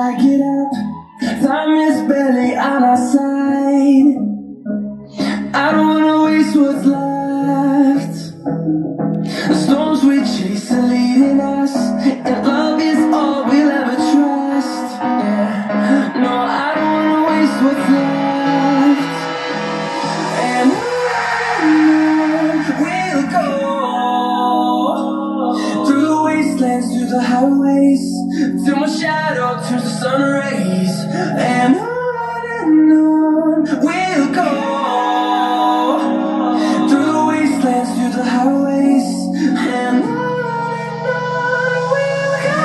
I get up, time is barely on our side. I don't wanna waste what's left. The storms we chase are leading us, and love is all we'll ever trust. Yeah, no, I don't wanna waste what's left. And on we'll go, through the wastelands, through the highways, till my shadow turns to sun rays. And on we'll go, through the wastelands, through the highways, and on we'll go.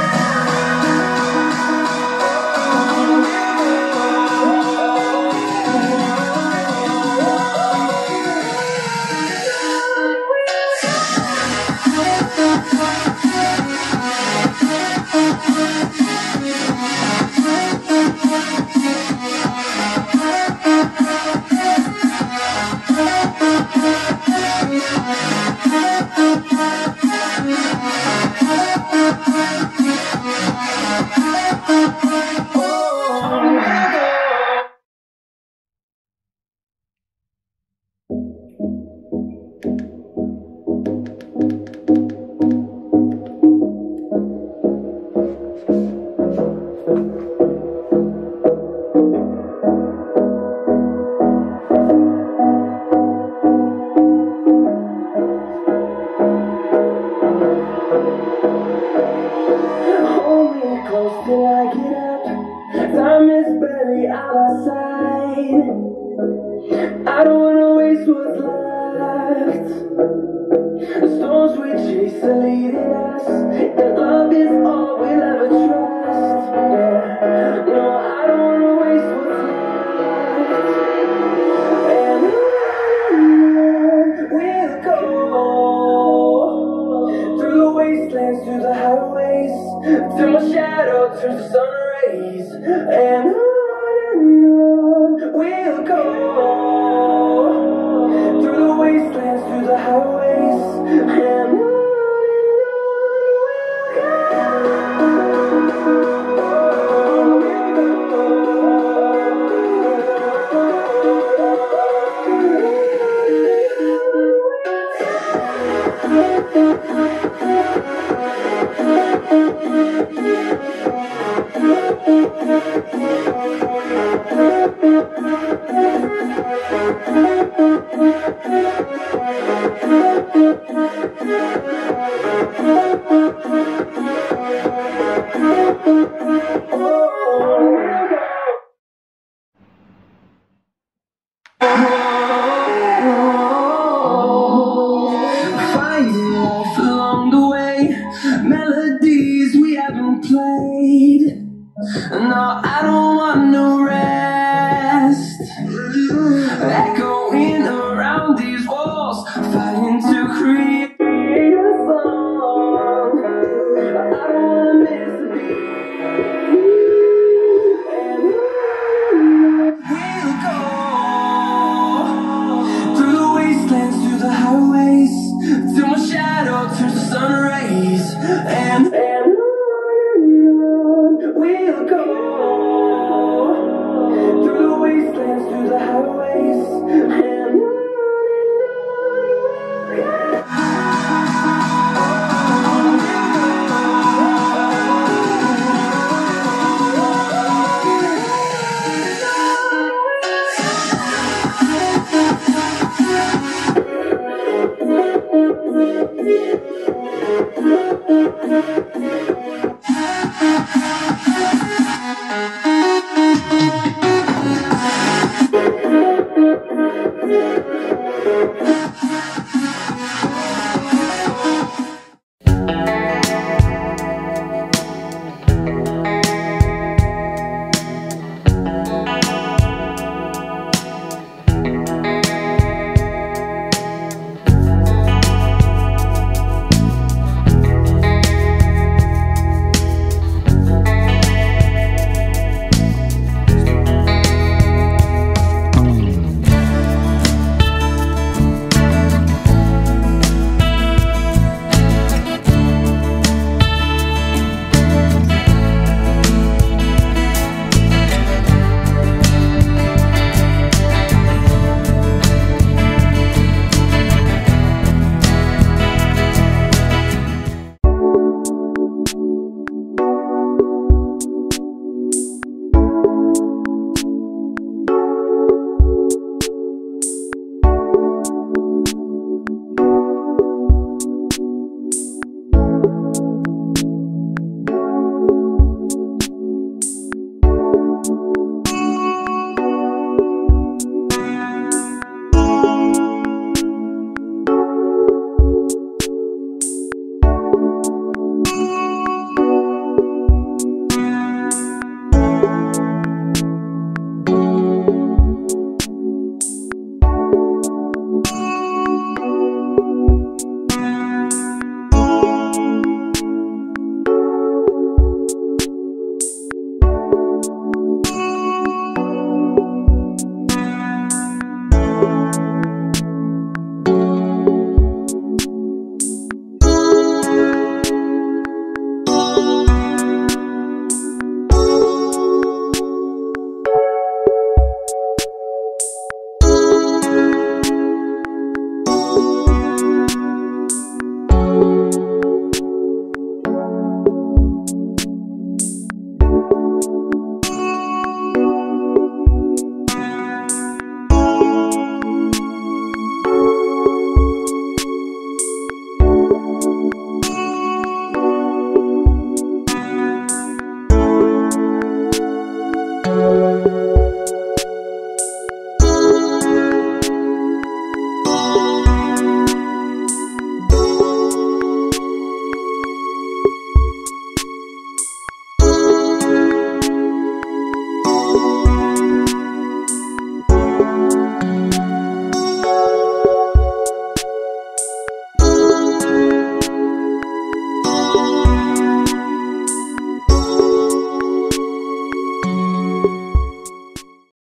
Hold me close till I get up, time is barely on our side. I don't wanna waste what's left. The storms we chase are leading us, and love is all we'll ever trust. Yeah, no, I don't wanna waste what's left. And on we'll go, through the wastelands, through the highways, till my shadow turns to sun rays. And on we'll go, through the wastelands, through the highways, and on finding life along the way, melodies we haven't played. No, I don't want no rest, echoing around these walls, fighting to create a song. I don't wanna miss a beat. And we'll go, through the wastelands, through the highways, till my shadow turns to sun rays. And on we'll go, through the wastelands, through the highways, and on